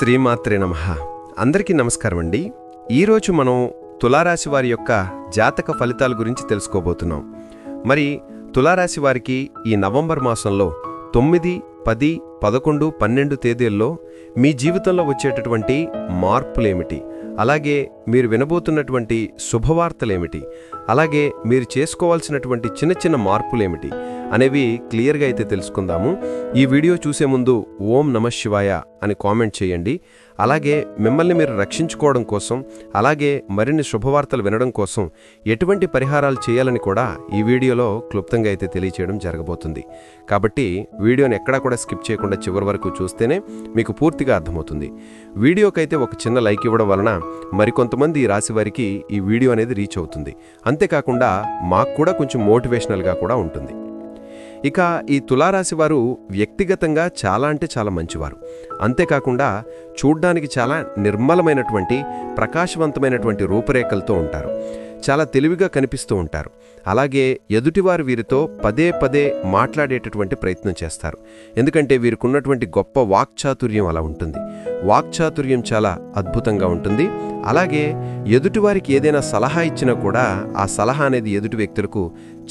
శ్రీమాత్రే నమః. అందరికీ నమస్కారం అండి. ఈరోజు మనం తులారాశి వారి యొక్క జాతక ఫలితాల గురించి తెలుసుకోబోతున్నాం. మరి తులారాశి వారికి ఈ నవంబర్ మాసంలో 9, 10, 11, 12 తేదీల్లో మీ జీవితంలో వచ్చేటటువంటి మార్పులేమిటి, అలాగే మీరు వినబోతున్నటువంటి శుభవార్తలేమిటి, అలాగే మీరు చేసుకోవాల్సినటువంటి చిన్న చిన్న మార్పులేమిటి అనేవి క్లియర్గా అయితే తెలుసుకుందాము. ఈ వీడియో చూసే ముందు ఓం నమః శివాయ అని కామెంట్ చేయండి. అలాగే మిమ్మల్ని మీరు రక్షించుకోవడం కోసం, అలాగే మరిన్ని శుభవార్తలు వినడం కోసం ఎటువంటి పరిహారాలు చేయాలని కూడా ఈ వీడియోలో క్లుప్తంగా అయితే తెలియచేయడం జరగబోతుంది. కాబట్టి వీడియోని ఎక్కడా కూడా స్కిప్ చేయకుండా చివరి వరకు చూస్తేనే మీకు పూర్తిగా అర్థమవుతుంది. వీడియోకైతే ఒక చిన్న లైక్ ఇవ్వడం వలన మరికొంతమంది ఈ రాశి వారికి ఈ వీడియో అనేది రీచ్ అవుతుంది. అంతేకాకుండా మాకు కూడా కొంచెం మోటివేషనల్గా కూడా ఉంటుంది. ఇక ఈ తులారాశి వారు వ్యక్తిగతంగా చాలా అంటే చాలా మంచివారు. అంతేకాకుండా చూడ్డానికి చాలా నిర్మలమైనటువంటి ప్రకాశవంతమైనటువంటి రూపురేఖలతో ఉంటారు. చాలా తెలివిగా కనిపిస్తూ ఉంటారు. అలాగే ఎదుటివారు వీరితో పదే పదే మాట్లాడేటటువంటి ప్రయత్నం చేస్తారు. ఎందుకంటే వీరికి ఉన్నటువంటి గొప్ప వాక్చాతుర్యం అలా ఉంటుంది. వాక్చాతుర్యం చాలా అద్భుతంగా ఉంటుంది. అలాగే ఎదుటివారికి ఏదైనా సలహా ఇచ్చినా కూడా ఆ సలహా అనేది ఎదుటి వ్యక్తులకు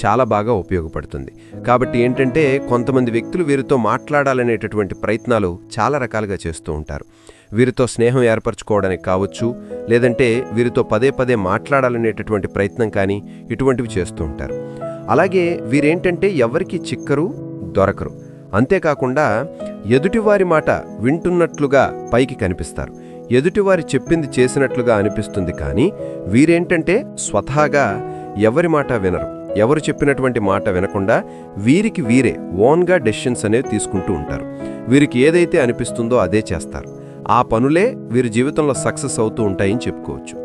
చాలా బాగా ఉపయోగపడుతుంది. కాబట్టి ఏంటంటే కొంతమంది వ్యక్తులు వీరితో మాట్లాడాలనేటటువంటి ప్రయత్నాలు చాలా రకాలుగా చేస్తూ ఉంటారు. వీరితో స్నేహం ఏర్పరచుకోవడానికి కావచ్చు, లేదంటే వీరితో పదే పదే మాట్లాడాలనేటటువంటి ప్రయత్నం కానీ ఇటువంటివి చేస్తూ ఉంటారు. అలాగే వీరేంటంటే ఎవరికి చిక్కరు, దొరకరు. అంతేకాకుండా ఎదుటివారి మాట వింటున్నట్లుగా పైకి కనిపిస్తారు. ఎదుటివారి చెప్పింది చేసినట్లుగా అనిపిస్తుంది. కానీ వీరేంటంటే స్వతహాగా ఎవరి మాట వినరు. ఎవరు చెప్పినటువంటి మాట వినకుండా వీరికి వీరే ఓన్గా డెసిషన్స్ అనేవి తీసుకుంటూ ఉంటారు. వీరికి ఏదైతే అనిపిస్తుందో అదే చేస్తారు. ఆ పనులే వీరి జీవితంలో సక్సెస్ అవుతూ ఉంటాయని చెప్పుకోవచ్చు.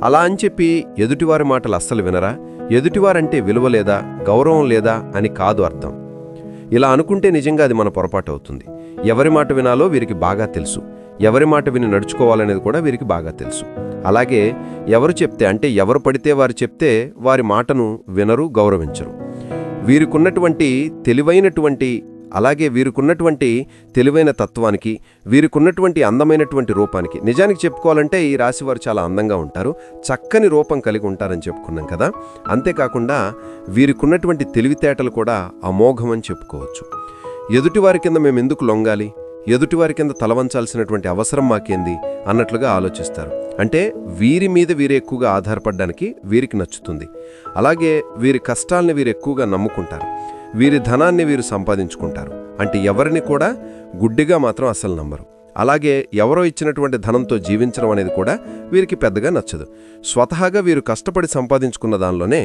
అలా అని చెప్పి ఎదుటివారి మాటలు అస్సలు వినరా, ఎదుటివారంటే విలువ లేదా, గౌరవం లేదా అని కాదు అర్థం. ఇలా అనుకుంటే నిజంగా అది మన పొరపాటు అవుతుంది. ఎవరి మాట వినాలో వీరికి బాగా తెలుసు. ఎవరి మాట విని నడుచుకోవాలనేది కూడా వీరికి బాగా తెలుసు. అలాగే ఎవరు చెప్తే, అంటే ఎవరు పడితే వారు చెప్తే వారి మాటను వినరు, గౌరవించరు. వీరికున్నటువంటి తెలివైన తత్వానికి, వీరికున్నటువంటి అందమైనటువంటి రూపానికి, నిజానికి చెప్పుకోవాలంటే ఈ రాశివారు చాలా అందంగా ఉంటారు, చక్కని రూపం కలిగి ఉంటారని చెప్పుకున్నాం కదా. అంతేకాకుండా వీరికున్నటువంటి తెలివితేటలు కూడా అమోఘం అని చెప్పుకోవచ్చు. ఎదుటివారి కింద మేము ఎందుకు లొంగాలి, ఎదుటివారి కింద తలవంచాల్సినటువంటి అవసరం మాకేంది అన్నట్లుగా ఆలోచిస్తారు. అంటే వీరి మీద వీరు ఎక్కువగా ఆధారపడడానికి వీరికి నచ్చుతుంది. అలాగే వీరి కష్టాల్ని వీరు ఎక్కువగా నమ్ముకుంటారు. వీరి ధనాన్ని వీరు సంపాదించుకుంటారు. అంటే ఎవరిని కూడా గుడ్డిగా మాత్రం అస్సలు నమ్మరు. అలాగే ఎవరో ఇచ్చినటువంటి ధనంతో జీవించడం అనేది కూడా వీరికి పెద్దగా నచ్చదు. స్వతహాగా వీరు కష్టపడి సంపాదించుకున్న దానిలోనే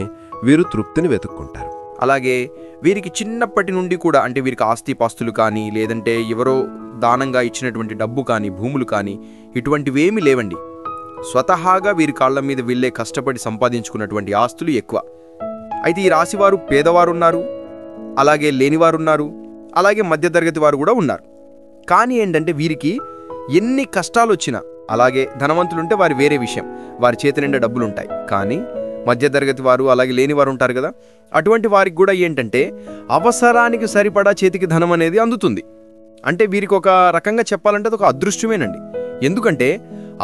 వీరు తృప్తిని వెతుక్కుంటారు. అలాగే వీరికి చిన్నప్పటి నుండి కూడా, అంటే వీరికి ఆస్తిపాస్తులు కానీ, లేదంటే ఎవరో దానంగా ఇచ్చినటువంటి డబ్బు కానీ, భూములు కానీ ఇటువంటివేమీ లేవండి. స్వతహాగా వీరి కాళ్ల మీద వీళ్ళే కష్టపడి సంపాదించుకున్నటువంటి ఆస్తులు ఎక్కువ. అయితే ఈ రాశివారు పేదవారున్నారు, అలాగే లేనివారున్నారు, అలాగే మధ్యతరగతి వారు కూడా ఉన్నారు. కానీ ఏంటంటే వీరికి ఎన్ని కష్టాలు వచ్చినా, అలాగే ధనవంతులుంటే వారి వేరే విషయం, వారి చేతి నిండా డబ్బులుంటాయి. కానీ మధ్యతరగతి వారు, అలాగే లేనివారు ఉంటారు కదా, అటువంటి వారికి కూడా ఏంటంటే అవసరానికి సరిపడా చేతికి ధనం అనేది అందుతుంది. అంటే వీరికి ఒక రకంగా చెప్పాలంటే అది ఒక అదృష్టమేనండి. ఎందుకంటే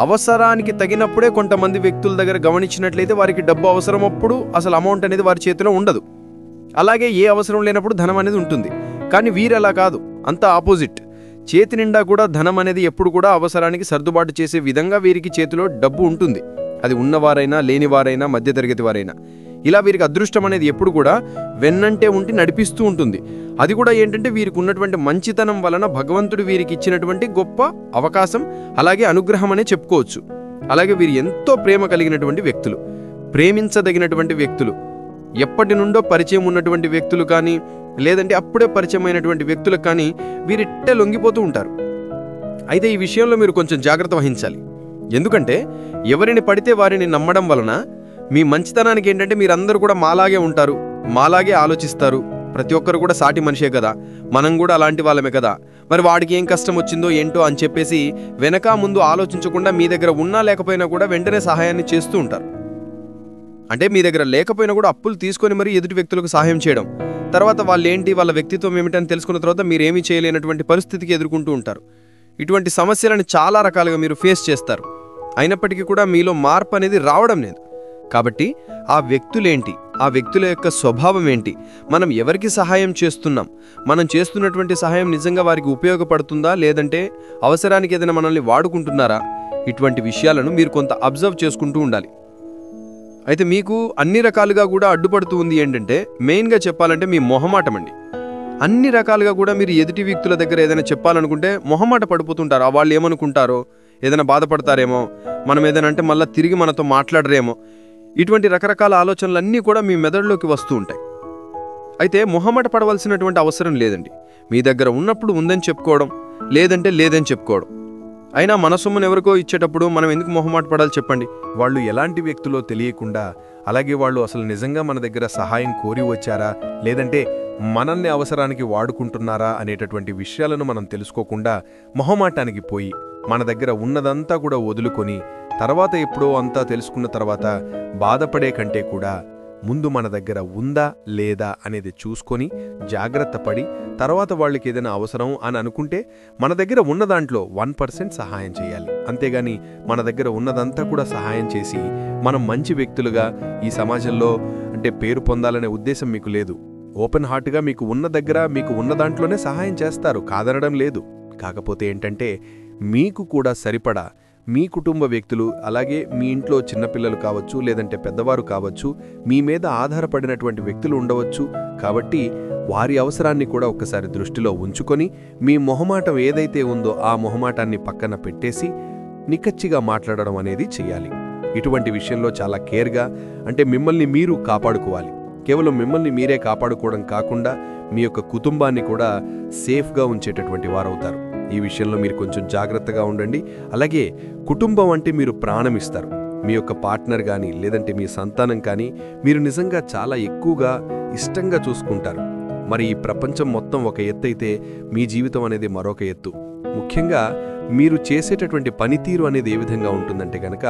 అవసరానికి తగినప్పుడే కొంతమంది వ్యక్తుల దగ్గర గమనించినట్లయితే వారికి డబ్బు అవసరమప్పుడు అసలు అమౌంట్ అనేది వారి చేతిలో ఉండదు. అలాగే ఏ అవసరం లేనప్పుడు ధనం అనేది ఉంటుంది. కానీ వీరు అలా కాదు, అంతా ఆపోజిట్. చేతి నిండా కూడా ధనం అనేది ఎప్పుడు కూడా అవసరానికి సర్దుబాటు చేసే విధంగా వీరికి చేతిలో డబ్బు ఉంటుంది. అది ఉన్నవారైనా, లేనివారైనా, మధ్యతరగతి వారైనా. ఇలా వీరికి అదృష్టం అనేది ఎప్పుడు కూడా వెన్నంటే ఉండి నడిపిస్తూ ఉంటుంది. అది కూడా ఏంటంటే వీరికి ఉన్నటువంటి మంచితనం వలన భగవంతుడు వీరికి ఇచ్చినటువంటి గొప్ప అవకాశం, అలాగే అనుగ్రహం అనే చెప్పుకోవచ్చు. అలాగే వీరు ఎంతో ప్రేమ కలిగినటువంటి వ్యక్తులు, ప్రేమించదగినటువంటి వ్యక్తులు, ఎప్పటి నుండో పరిచయం ఉన్నటువంటి వ్యక్తులు కానీ, లేదంటే అప్పుడే పరిచయమైనటువంటి వ్యక్తులకు కానీ వీరిట్టే లొంగిపోతూ ఉంటారు. అయితే ఈ విషయంలో మీరు కొంచెం జాగ్రత్త వహించాలి. ఎందుకంటే ఎవరిని పడితే వారిని నమ్మడం వలన మీ మంచితనానికి ఏంటంటే మీరందరూ కూడా మాలాగే ఉంటారు, మాలాగే ఆలోచిస్తారు. ప్రతి ఒక్కరు కూడా సాటి మనిషే కదా, మనం కూడా అలాంటి వాళ్ళమే కదా, మరి వాడికి ఏం కష్టం వచ్చిందో ఏంటో అని చెప్పేసి వెనక ముందు ఆలోచించకుండా మీ దగ్గర ఉన్నా లేకపోయినా కూడా వెంటనే సహాయాన్ని చేస్తూ ఉంటారు. అంటే మీ దగ్గర లేకపోయినా కూడా అప్పులు తీసుకొని మరి ఎదుటి వ్యక్తులకు సహాయం చేయడం, తర్వాత వాళ్ళు ఏంటి, వాళ్ళ వ్యక్తిత్వం ఏమిటని తెలుసుకున్న తర్వాత మీరేమీ చేయలేనటువంటి పరిస్థితికి ఎదుర్కొంటూ ఉంటారు. ఇటువంటి సమస్యలను చాలా రకాలుగా మీరు ఫేస్ చేస్తారు. అయినప్పటికీ కూడా మీలో మార్పు అనేది రావడం లేదు. కాబట్టి ఆ వ్యక్తులేంటి, ఆ వ్యక్తుల యొక్క స్వభావం ఏంటి, మనం ఎవరికి సహాయం చేస్తున్నాం, మనం చేస్తున్నటువంటి సహాయం నిజంగా వారికి ఉపయోగపడుతుందా, లేదంటే అవసరానికి ఏదైనా మనల్ని వాడుకుంటున్నారా, ఇటువంటి విషయాలను మీరు కొంత అబ్జర్వ్ చేసుకుంటూ ఉండాలి. అయితే మీకు అన్ని రకాలుగా కూడా అడ్డుపడుతూ ఉంది ఏంటంటే, మెయిన్గా చెప్పాలంటే మీ మొహమాటం అండి. అన్ని రకాలుగా కూడా మీరు ఎదుటి వ్యక్తుల దగ్గర ఏదైనా చెప్పాలనుకుంటే మొహమాట పడిపోతుంటారు. వాళ్ళు ఏమనుకుంటారో, ఏదైనా బాధపడతారేమో, మనం ఏదైనా అంటే మళ్ళీ తిరిగి మనతో మాట్లాడరేమో, ఇటువంటి రకరకాల ఆలోచనలన్నీ కూడా మీ మెదడులోకి వస్తూ ఉంటాయి. అయితే మొహమాట పడవలసినటువంటి అవసరం లేదండి. మీ దగ్గర ఉన్నప్పుడు ఉందని చెప్పుకోవడం, లేదంటే లేదని చెప్పుకోవడం. అయినా మన సొమ్మును ఎవరికో ఇచ్చేటప్పుడు మనం ఎందుకు మొహమాట పడాలి చెప్పండి? వాళ్ళు ఎలాంటి వ్యక్తులో తెలియకుండా, అలాగే వాళ్ళు అసలు నిజంగా మన దగ్గర సహాయం కోరి వచ్చారా, లేదంటే మనల్ని అవసరానికి వాడుకుంటున్నారా అనేటటువంటి విషయాలను మనం తెలుసుకోకుండా మొహమాటానికి పోయి మన దగ్గర ఉన్నదంతా కూడా వదులుకొని తర్వాత ఎప్పుడో అంతా తెలుసుకున్న తర్వాత బాధపడే కంటే కూడా ముందు మన దగ్గర ఉందా లేదా అనేది చూసుకొని జాగ్రత్త పడి తర్వాత వాళ్ళకి ఏదైనా అవసరం అని అనుకుంటే మన దగ్గర ఉన్న దాంట్లో 1% సహాయం చేయాలి. అంతేగాని మన దగ్గర ఉన్నదంతా కూడా సహాయం చేసి మనం మంచి వ్యక్తులుగా ఈ సమాజంలో అంటే పేరు పొందాలనే ఉద్దేశం మీకు లేదు. ఓపెన్ హార్ట్గా మీకు ఉన్న దగ్గర మీకు ఉన్న దాంట్లోనే సహాయం చేస్తారు, కాదనడం లేదు. కాకపోతే ఏంటంటే మీకు కూడా సరిపడా మీ కుటుంబ వ్యక్తులు, అలాగే మీ ఇంట్లో చిన్నపిల్లలు కావచ్చు, లేదంటే పెద్దవారు కావచ్చు, మీ మీద ఆధారపడినటువంటి వ్యక్తులు ఉండవచ్చు. కాబట్టి వారి అవసరాన్ని కూడా ఒక్కసారి దృష్టిలో ఉంచుకొని మీ మొహమాటం ఏదైతే ఉందో ఆ మొహమాటాన్ని పక్కన పెట్టేసి నిక్కచ్చిగా మాట్లాడడం అనేది చెయ్యాలి. ఇటువంటి విషయంలో చాలా కేర్గా, అంటే మిమ్మల్ని మీరు కాపాడుకోవాలి. కేవలం మిమ్మల్ని మీరే కాపాడుకోవడం కాకుండా మీ యొక్క కుటుంబాన్ని కూడా సేఫ్గా ఉంచేటటువంటి వారవుతారు. ఈ విషయంలో మీరు కొంచెం జాగ్రత్తగా ఉండండి. అలాగే కుటుంబం అంటే మీరు ప్రాణమిస్తారు. మీ యొక్క పార్ట్నర్ కానీ, లేదంటే మీ సంతానం కానీ మీరు నిజంగా చాలా ఎక్కువగా ఇష్టంగా చూసుకుంటారు. మరి ఈ ప్రపంచం మొత్తం ఒక ఎత్తు అయితే మీ జీవితం అనేది మరొక ఎత్తు. ముఖ్యంగా మీరు చేసేటటువంటి పనితీరు అనేది ఏ విధంగా ఉంటుందంటే కనుక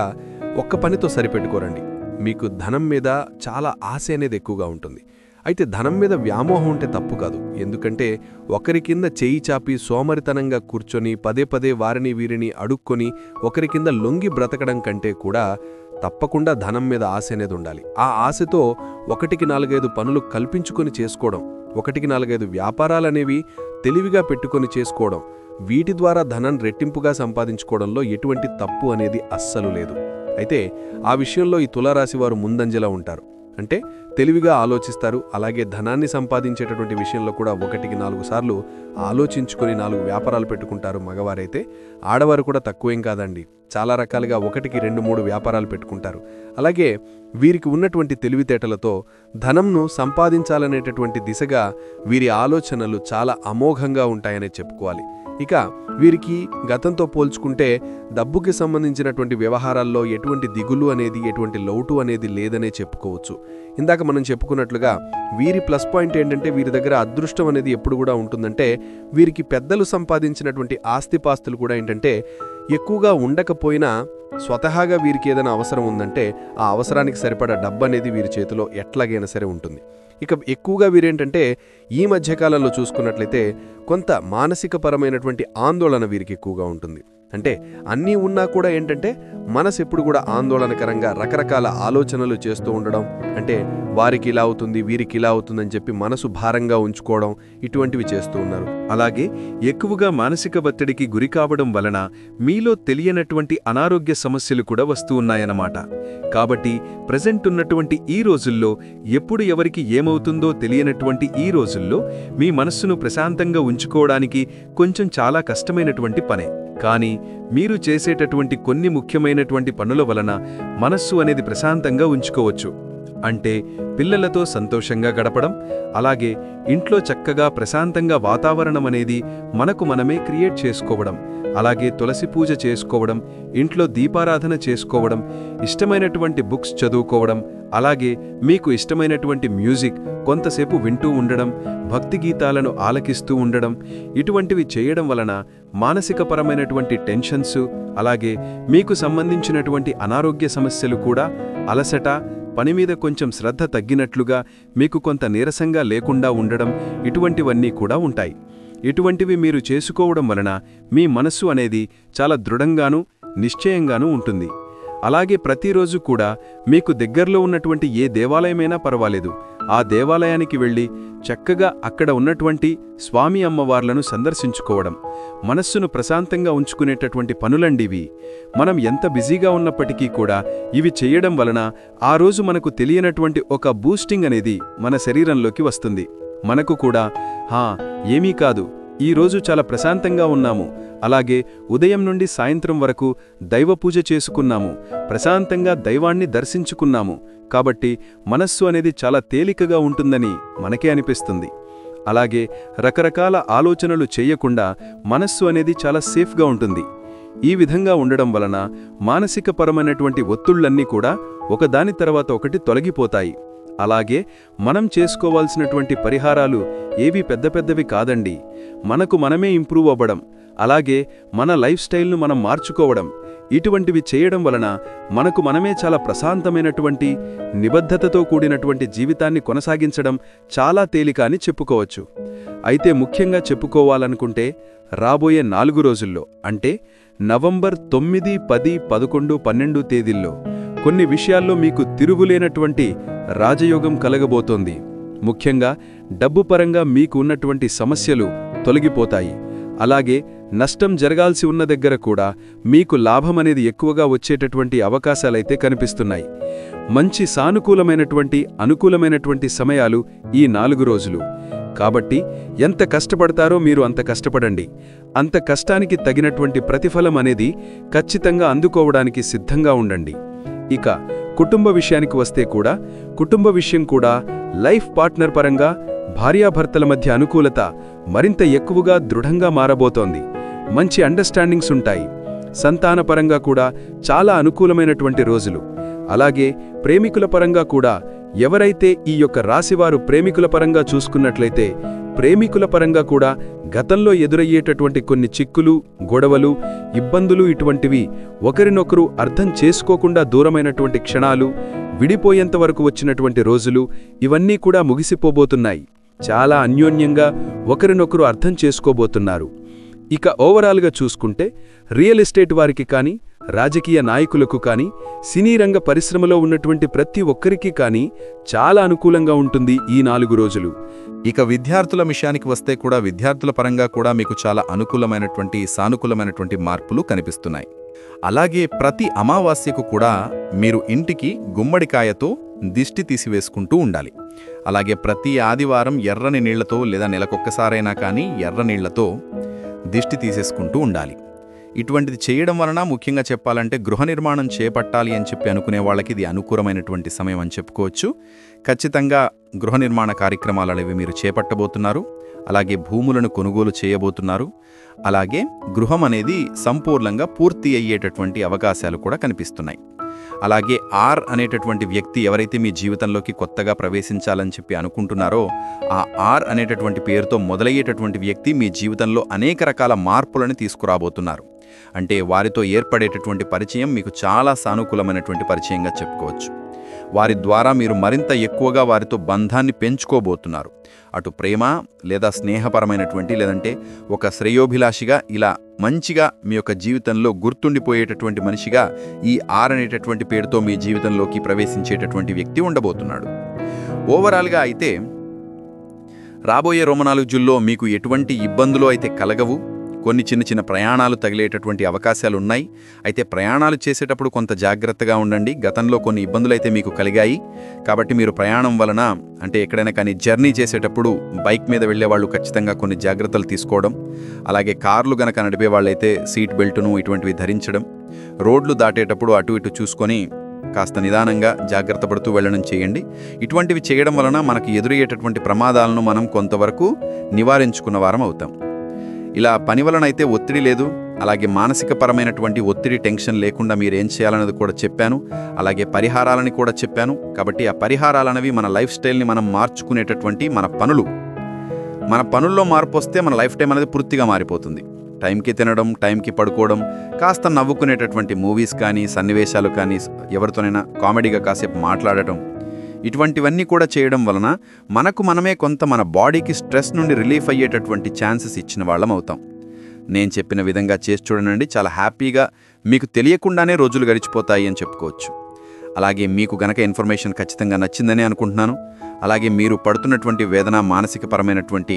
ఒక్క పనితో సరిపెట్టుకోరండి. మీకు ధనం మీద చాలా ఆశ అనేది ఎక్కువగా ఉంటుంది. అయితే ధనం మీద వ్యామోహం ఉంటే తప్పు కాదు. ఎందుకంటే ఒకరి కింద చేయి చాపి సోమరితనంగా కూర్చొని పదే పదే వారిని వీరిని అడుక్కొని ఒకరి కింద లొంగి బ్రతకడం కంటే కూడా తప్పకుండా ధనం మీద ఆశ అనేది ఉండాలి. ఆ ఆశతో 1-4-5 పనులు కల్పించుకొని చేసుకోవడం, 1-4-5 వ్యాపారాలనేవి తెలివిగా పెట్టుకొని చేసుకోవడం, వీటి ద్వారా ధనం రెట్టింపుగా సంపాదించుకోవడంలో ఎటువంటి తప్పు అనేది అస్సలు లేదు. అయితే ఆ విషయంలో ఈ తులారాశివారు ముందంజలా ఉంటారు. అంటే తెలివిగా ఆలోచిస్తారు. అలాగే ధనాన్ని సంపాదించేటటువంటి విషయంలో కూడా 1-4 సార్లు ఆలోచించుకొని 4 వ్యాపారాలు పెట్టుకుంటారు. మగవారైతే ఆడవారు కూడా తక్కువేం కాదండి. చాలా రకాలుగా 1-2-3 వ్యాపారాలు పెట్టుకుంటారు. అలాగే వీరికి ఉన్నటువంటి తెలివితేటలతో ధనంను సంపాదించాలనేటటువంటి దిశగా వీరి ఆలోచనలు చాలా అమోఘంగా ఉంటాయనే చెప్పుకోవాలి. ఇక వీరికి గతంతో పోల్చుకుంటే డబ్బుకి సంబంధించినటువంటి వ్యవహారాల్లో ఎటువంటి దిగులు అనేది, ఎటువంటి లోటు అనేది లేదనే చెప్పుకోవచ్చు. ఇందాక మనం చెప్పుకున్నట్లుగా వీరి ప్లస్ పాయింట్ ఏంటంటే వీరి దగ్గర అదృష్టం అనేది ఎప్పుడు కూడా ఉంటుందంటే వీరికి పెద్దలు సంపాదించినటువంటి ఆస్తిపాస్తులు కూడా ఏంటంటే ఎక్కువగా ఉండకపోయినా స్వతహాగా వీరికి ఏదైనా అవసరం ఉందంటే ఆ అవసరానికి సరిపడా డబ్బు అనేది వీరి చేతిలో ఎట్లాగైనా సరే ఉంటుంది. ఇక ఎక్కువగా వీరేంటంటే ఈ మధ్యకాలంలో చూసుకున్నట్లయితే కొంత మానసికపరమైనటువంటి ఆందోళన వీరికి ఎక్కువగా ఉంటుంది. అంటే అన్నీ ఉన్నా కూడా ఏంటంటే మనసు ఎప్పుడు కూడా ఆందోళనకరంగా రకరకాల ఆలోచనలు చేస్తూ ఉండడం, అంటే వారికి ఇలా అవుతుంది వీరికి ఇలా అవుతుందని చెప్పి మనసు భారంగా ఉంచుకోవడం, ఇటువంటివి చేస్తూ ఉన్నారు. అలాగే ఎక్కువగా మానసిక ఒత్తిడికి గురి కావడం వలన మీలో తెలియనటువంటి అనారోగ్య సమస్యలు కూడా వస్తూ ఉన్నాయన్నమాట. కాబట్టి ప్రెజెంట్ ఉన్నటువంటి ఈ రోజుల్లో ఎప్పుడు ఎవరికి ఏమవుతుందో తెలియనటువంటి ఈ రోజుల్లో మీ మనస్సును ప్రశాంతంగా ఉంచుకోవడానికి కొంచెం చాలా కష్టమైనటువంటి పనే. కానీ మీరు చేసేటటువంటి కొన్ని ముఖ్యమైనటువంటి పనుల వలన మనస్సు అనేది ప్రశాంతంగా ఉంచుకోవచ్చు. అంటే పిల్లలతో సంతోషంగా గడపడం, అలాగే ఇంట్లో చక్కగా ప్రశాంతంగా వాతావరణం అనేది మనకు మనమే క్రియేట్ చేసుకోవడం, అలాగే తులసి పూజ చేసుకోవడం, ఇంట్లో దీపారాధన చేసుకోవడం, ఇష్టమైనటువంటి బుక్స్ చదువుకోవడం, అలాగే మీకు ఇష్టమైనటువంటి మ్యూజిక్ కొంతసేపు వింటూ ఉండడం, భక్తి గీతాలను ఆలకిస్తూ ఉండడం, ఇటువంటివి చేయడం వలన మానసికపరమైనటువంటి టెన్షన్స్, అలాగే మీకు సంబంధించినటువంటి అనారోగ్య సమస్యలు కూడా, అలసట, పని మీద కొంచెం శ్రద్ధ తగ్గినట్లుగా, మీకు కొంత నీరసంగా లేకుండా ఉండడం, ఇటువంటివన్నీ కూడా ఉంటాయి. ఇటువంటివి మీరు చేసుకోవడం వలన మీ మనస్సు అనేది చాలా దృఢంగానూ నిశ్చయంగానూ ఉంటుంది. అలాగే ప్రతిరోజు కూడా మీకు దగ్గరలో ఉన్నటువంటి ఏ దేవాలయమైనా పర్వాలేదు, ఆ దేవాలయానికి వెళ్ళి చక్కగా అక్కడ ఉన్నటువంటి స్వామి అమ్మవార్లను సందర్శించుకోవడం మనస్సును ప్రశాంతంగా ఉంచుకునేటటువంటి పనులండివి. మనం ఎంత బిజీగా ఉన్నప్పటికీ కూడా ఇవి చేయడం వలన ఆ రోజు మనకు తెలియనటువంటి ఒక బూస్టింగ్ అనేది మన శరీరంలోకి వస్తుంది. మనకు కూడా ఏమీ కాదు, ఈరోజు చాలా ప్రశాంతంగా ఉన్నాము, అలాగే ఉదయం నుండి సాయంత్రం వరకు దైవపూజ చేసుకున్నాము, ప్రశాంతంగా దైవాన్ని దర్శించుకున్నాము, కాబట్టి మనస్సు అనేది చాలా తేలికగా ఉంటుందని మనకే అనిపిస్తుంది. అలాగే రకరకాల ఆలోచనలు చేయకుండా మనస్సు అనేది చాలా సేఫ్గా ఉంటుంది. ఈ విధంగా ఉండడం వలన మానసికపరమైనటువంటి ఒత్తిళ్లన్నీ కూడా ఒకదాని తర్వాత ఒకటి తొలగిపోతాయి. అలాగే మనం చేసుకోవాల్సినటువంటి పరిహారాలు ఏవీ పెద్ద పెద్దవి కాదండి. మనకు మనమే ఇంప్రూవ్ అవ్వడం, అలాగే మన లైఫ్ స్టైల్ను మనం మార్చుకోవడం, ఇటువంటివి చేయడం వలన మనకు మనమే చాలా ప్రశాంతమైనటువంటి నిబద్ధతతో కూడినటువంటి జీవితాన్ని కొనసాగించడం చాలా తేలిక అని చెప్పుకోవచ్చు. అయితే ముఖ్యంగా చెప్పుకోవాలనుకుంటే రాబోయే 4 రోజుల్లో, అంటే నవంబర్ 9, 10, 11, 12 తేదీల్లో కొన్ని విషయాల్లో మీకు తిరుగులేనటువంటి రాజయోగం కలగబోతోంది. ముఖ్యంగా డబ్బు పరంగా మీకు ఉన్నటువంటి సమస్యలు తొలగిపోతాయి. అలాగే నష్టం జరగాల్సి ఉన్న దగ్గర కూడా మీకు లాభమనేది ఎక్కువగా వచ్చేటటువంటి అవకాశాలైతే కనిపిస్తున్నాయి. మంచి సానుకూలమైనటువంటి అనుకూలమైనటువంటి సమయాలు ఈ 4 రోజులు. కాబట్టి ఎంత కష్టపడతారో మీరు అంత కష్టపడండి. అంత కష్టానికి తగినటువంటి ప్రతిఫలం అనేది ఖచ్చితంగా అందుకోవడానికి సిద్ధంగా ఉండండి. ఇక కుటుంబ విషయానికి వస్తే కూడా కుటుంబ విషయం కూడా లైఫ్ పార్ట్నర్ పరంగా భార్యాభర్తల మధ్య అనుకూలత మరింత ఎక్కువగా దృఢంగా మారబోతోంది. మంచి అండర్స్టాండింగ్స్ ఉంటాయి. సంతానపరంగా కూడా చాలా అనుకూలమైనటువంటి రోజులు. అలాగే ప్రేమికుల పరంగా కూడా ఎవరైతే ఈ యొక్క రాశివారు ప్రేమికుల పరంగా చూసుకున్నట్లయితే ప్రేమికుల పరంగా కూడా గతంలో ఎదురయ్యేటటువంటి కొన్ని చిక్కులు, గొడవలు, ఇబ్బందులు, ఇటువంటివి ఒకరినొకరు అర్థం చేసుకోకుండా దూరమైనటువంటి క్షణాలు, విడిపోయేంతవరకు వచ్చినటువంటి రోజులు, ఇవన్నీ కూడా ముగిసిపోబోతున్నాయి. చాలా అన్యోన్యంగా ఒకరినొకరు అర్థం చేసుకోబోతున్నారు. ఇక ఓవరాల్గా చూసుకుంటే రియల్ ఎస్టేట్ వారికి కానీ, రాజకీయ నాయకులకు కానీ, సినీ రంగ పరిశ్రమలో ఉన్నటువంటి ప్రతి ఒక్కరికి కానీ చాలా అనుకూలంగా ఉంటుంది ఈ 4 రోజులు. ఇక విద్యార్థుల విషయానికి వస్తే కూడా విద్యార్థుల పరంగా కూడా మీకు చాలా అనుకూలమైనటువంటి సానుకూలమైనటువంటి మార్పులు కనిపిస్తున్నాయి. అలాగే ప్రతి అమావాస్యకు కూడా మీరు ఇంటికి గుమ్మడికాయతో దిష్టి తీసివేసుకుంటూ ఉండాలి. అలాగే ప్రతి ఆదివారం ఎర్రని నీళ్లతో లేదా నెలకొక్కసారైనా కానీ ఎర్ర నీళ్లతో దిష్టి తీసేసుకుంటూ ఉండాలి. ఇటువంటిది చేయడం వలన ముఖ్యంగా చెప్పాలంటే గృహ నిర్మాణం చేపట్టాలి అని చెప్పి అనుకునే వాళ్ళకి ఇది అనుకూలమైనటువంటి సమయం అని చెప్పుకోవచ్చు. ఖచ్చితంగా గృహ నిర్మాణ కార్యక్రమాలు అనేవి మీరు చేపట్టబోతున్నారు. అలాగే భూములను కొనుగోలు చేయబోతున్నారు. అలాగే గృహం అనేది సంపూర్ణంగా పూర్తి అయ్యేటటువంటి అవకాశాలు కూడా కనిపిస్తున్నాయి. అలాగే ఆర్ అనేటటువంటి వ్యక్తి ఎవరైతే మీ జీవితంలోకి కొత్తగా ప్రవేశించాలని చెప్పి అనుకుంటున్నారో ఆ ఆర్ అనేటటువంటి పేరుతో మొదలయ్యేటటువంటి వ్యక్తి మీ జీవితంలో అనేక రకాల మార్పులను తీసుకురాబోతున్నారు. అంటే వారితో ఏర్పడేటటువంటి పరిచయం మీకు చాలా సానుకూలమైనటువంటి పరిచయంగా చెప్పుకోవచ్చు. వారి ద్వారా మీరు మరింత ఎక్కువగా వారితో బంధాన్ని పెంచుకోబోతున్నారు. అటు ప్రేమ లేదా స్నేహపరమైనటువంటి లేదంటే ఒక శ్రేయోభిలాషిగా ఇలా మంచిగా మీ యొక్క జీవితంలో గుర్తుండిపోయేటటువంటి మనిషిగా ఈ ఆర్ అనేటటువంటి పేరుతో మీ జీవితంలోకి ప్రవేశించేటటువంటి వ్యక్తి ఉండబోతున్నాడు. ఓవరాల్గా అయితే రాబోయే 4 రోజుల్లో మీకు ఎటువంటి ఇబ్బందులు అయితే కలగవు. కొన్ని చిన్న చిన్న ప్రయాణాలు తగిలేటటువంటి అవకాశాలు ఉన్నాయి. అయితే ప్రయాణాలు చేసేటప్పుడు కొంత జాగ్రత్తగా ఉండండి. గతంలో కొన్ని ఇబ్బందులైతే మీకు కలిగాయి. కాబట్టి మీరు ప్రయాణం వలన అంటే ఎక్కడైనా కానీ జర్నీ చేసేటప్పుడు బైక్ మీద వెళ్ళేవాళ్ళు ఖచ్చితంగా కొన్ని జాగ్రత్తలు తీసుకోవడం, అలాగే కార్లు గనక నడిపే వాళ్ళైతే సీట్ బెల్టును ఇటువంటివి ధరించడం, రోడ్లు దాటేటప్పుడు అటు ఇటు చూసుకొని కాస్త నిదానంగా జాగ్రత్త పడుతూ వెళ్ళడం చేయండి. ఇటువంటివి చేయడం వలన మనకు ఎదురయ్యేటటువంటి ప్రమాదాలను మనం కొంతవరకు నివారించుకున్న వారం అవుతాం. ఇలా పని వలన అయితే ఒత్తిడి లేదు. అలాగే మానసికపరమైనటువంటి ఒత్తిడి, టెన్షన్ లేకుండా మీరేం చేయాలన్నది కూడా చెప్పాను. అలాగే పరిహారాలని కూడా చెప్పాను. కాబట్టి ఆ పరిహారాలనేవి మన లైఫ్ స్టైల్ని మనం మార్చుకునేటటువంటి మన పనుల్లో మార్పు వస్తే మన లైఫ్ టైం అనేది పూర్తిగా మారిపోతుంది. టైంకి తినడం, టైంకి పడుకోవడం, కాస్త నవ్వుకునేటటువంటి మూవీస్ కానీ, సన్నివేశాలు కానీ, ఎవరితోనైనా కామెడీగా కాసేపు మాట్లాడటం, ఇటువంటివన్నీ కూడా చేయడం వలన మనకు మనమే కొంత మన బాడీకి స్ట్రెస్ నుండి రిలీఫ్ అయ్యేటటువంటి ఛాన్సెస్ ఇచ్చిన వాళ్ళం అవుతాం. నేను చెప్పిన విధంగా చేసి చూడండి, చాలా హ్యాపీగా మీకు తెలియకుండానే రోజులు గడిచిపోతాయి అని చెప్పుకోవచ్చు. అలాగే మీకు గనక ఇన్ఫర్మేషన్ ఖచ్చితంగా నచ్చిందని అనుకుంటున్నాను. అలాగే మీరు పడుతున్నటువంటి వేదన, మానసికపరమైనటువంటి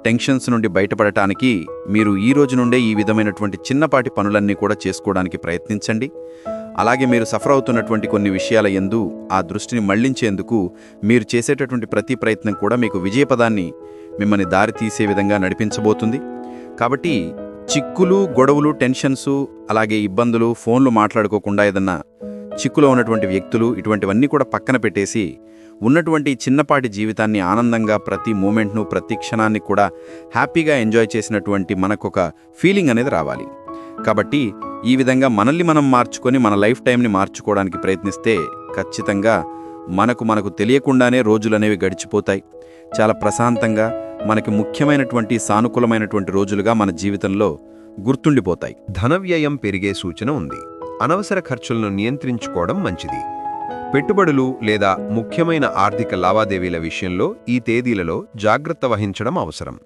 టెన్షన్స్ నుండి బయటపడటానికి మీరు ఈ రోజు నుండే ఈ విధమైనటువంటి చిన్నపాటి పనులన్నీ కూడా చేసుకోవడానికి ప్రయత్నించండి. అలాగే మీరు సఫర్ అవుతున్నటువంటి కొన్ని విషయాల యందు ఆ దృష్టిని మళ్లించేందుకు మీరు చేసేటటువంటి ప్రతి ప్రయత్నం కూడా మీకు విజయపదాన్ని మిమ్మల్ని దారి తీసే విధంగా నడిపించబోతుంది. కాబట్టి చిక్కులు, గొడవలు, టెన్షన్సు, అలాగే ఇబ్బందులు, ఫోన్లు మాట్లాడుకోకుండా ఏదన్నా చిక్కులో ఉన్నటువంటి వ్యక్తులు, ఇటువంటివన్నీ కూడా పక్కన పెట్టేసి ఉన్నటువంటి చిన్నపాటి జీవితాన్ని ఆనందంగా ప్రతి మూమెంట్ను, ప్రతి క్షణాన్ని కూడా హ్యాపీగా ఎంజాయ్ చేసినటువంటి మనకొక ఫీలింగ్ అనేది రావాలి. కాబట్టి ఈ విధంగా మనల్ని మనం మార్చుకొని మన లైఫ్ టైంని మార్చుకోవడానికి ప్రయత్నిస్తే ఖచ్చితంగా మనకు తెలియకుండానే రోజులనేవి గడిచిపోతాయి. చాలా ప్రశాంతంగా మనకి ముఖ్యమైనటువంటి సానుకూలమైనటువంటి రోజులుగా మన జీవితంలో గుర్తుండిపోతాయి. ధన వ్యయం పెరిగే సూచన ఉంది. అనవసర ఖర్చులను నియంత్రించుకోవడం మంచిది. పెట్టుబడులు లేదా ముఖ్యమైన ఆర్థిక లావాదేవీల విషయంలో ఈ తేదీలలో జాగ్రత్త వహించడం అవసరం.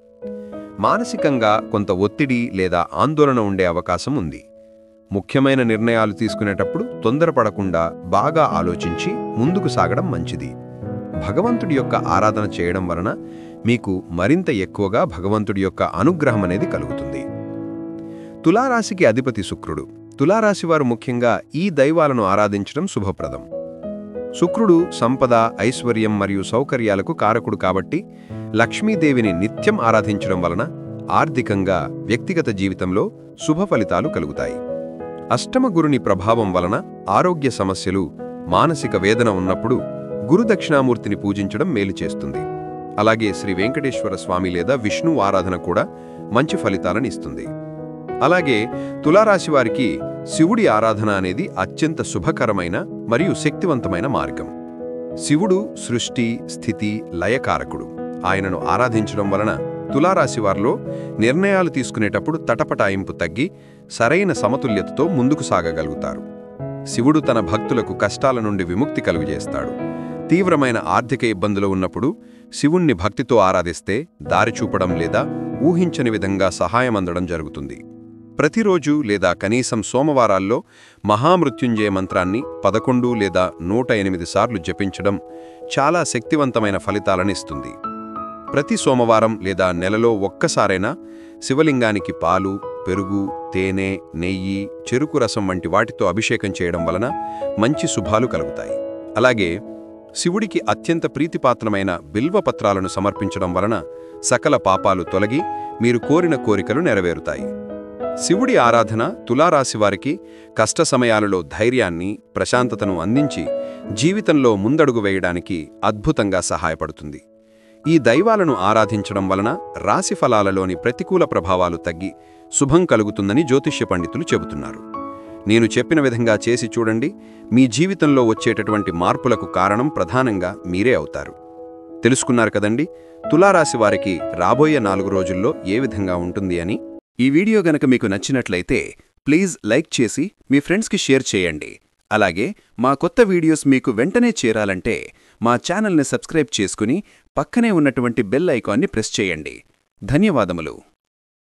మానసికంగా కొంత ఒత్తిడి లేదా ఆందోళన ఉండే అవకాశం ఉంది. ముఖ్యమైన నిర్ణయాలు తీసుకునేటప్పుడు తొందరపడకుండా బాగా ఆలోచించి ముందుకు సాగడం మంచిది. భగవంతుడి యొక్క ఆరాధన చేయడం వలన మీకు మరింత ఎక్కువగా భగవంతుడి యొక్క అనుగ్రహం అనేది కలుగుతుంది. తులారాశికి అధిపతి శుక్రుడు. తులారాశివారు ముఖ్యంగా ఈ దైవాలను ఆరాధించడం శుభప్రదం. శుక్రుడు సంపద, ఐశ్వర్యం మరియు సౌకర్యాలకు కారకుడు కాబట్టి లక్ష్మీదేవిని నిత్యం ఆరాధించడం వలన ఆర్థికంగా, వ్యక్తిగత జీవితంలో శుభ ఫలితాలు కలుగుతాయి. అష్టమ గురుని ప్రభావం వలన ఆరోగ్య సమస్యలు, మానసిక వేదన ఉన్నప్పుడు గురుదక్షిణామూర్తిని పూజించడం మేలు చేస్తుంది. అలాగే శ్రీ వెంకటేశ్వర స్వామి లేదా విష్ణు ఆరాధన కూడా మంచి ఫలితాలను ఇస్తుంది. అలాగే తులారాశివారికి శివుడి ఆరాధన అనేది అత్యంత శుభకరమైన మరియు శక్తివంతమైన మార్గం. శివుడు సృష్టి, స్థితి, లయకారకుడు. ఆయనను ఆరాధించడం వలన తులారాశివారిలో నిర్ణయాలు తీసుకునేటప్పుడు తటపటాయింపు తగ్గి సరైన సమతుల్యతతో ముందుకు సాగగలుగుతారు. శివుడు తన భక్తులకు కష్టాల నుండి విముక్తి కలుగజేస్తాడు. తీవ్రమైన ఆర్థిక ఇబ్బందులు ఉన్నప్పుడు శివుణ్ణి భక్తితో ఆరాధిస్తే దారి చూపడం లేదా ఊహించని విధంగా సహాయం అందడం జరుగుతుంది. ప్రతిరోజు లేదా కనీసం సోమవారాల్లో మహామృత్యుంజయ మంత్రాన్ని 11 లేదా 108 సార్లు జపించడం చాలా శక్తివంతమైన ఫలితాలనిస్తుంది. ప్రతి సోమవారం లేదా నెలలో ఒక్కసారైనా శివలింగానికి పాలు, పెరుగు, తేనె, నెయ్యి, చెరుకు రసం వంటి వాటితో అభిషేకం చేయడం వలన మంచి శుభాలు కలుగుతాయి. అలాగే శివుడికి అత్యంత ప్రీతిపాత్రమైన బిల్వపత్రాలను సమర్పించడం వలన సకల పాపాలు తొలగి మీరు కోరిన కోరికలు నెరవేరుతాయి. శివుడి ఆరాధన తులారాశివారికి కష్ట సమయాలలో ధైర్యాన్ని, ప్రశాంతతను అందించి జీవితంలో ముందడుగు వేయడానికి అద్భుతంగా సహాయపడుతుంది. ఈ దైవాలను ఆరాధించడం వలన రాశి ఫలాలలోని ప్రతికూల ప్రభావాలు తగ్గి శుభం కలుగుతుందని జ్యోతిష్య పండితులు చెబుతున్నారు. నేను చెప్పిన విధంగా చేసి చూడండి. మీ జీవితంలో వచ్చేటటువంటి మార్పులకు కారణం ప్రధానంగా మీరే అవుతారు. తెలుసుకున్నారు కదండి, తులారాశివారికి రాబోయే 4 రోజుల్లో ఏ విధంగా ఉంటుంది అని. ఈ వీడియో గనక మీకు నచ్చినట్లయితే ప్లీజ్ లైక్ చేసి మీ ఫ్రెండ్స్కి షేర్ చేయండి. అలాగే మా కొత్త వీడియోస్ మీకు వెంటనే చేరాలంటే మా ఛానల్ని సబ్స్క్రైబ్ చేసుకుని పక్కనే ఉన్నటువంటి బెల్ ఐకాన్ని ప్రెస్ చేయండి. ధన్యవాదములు.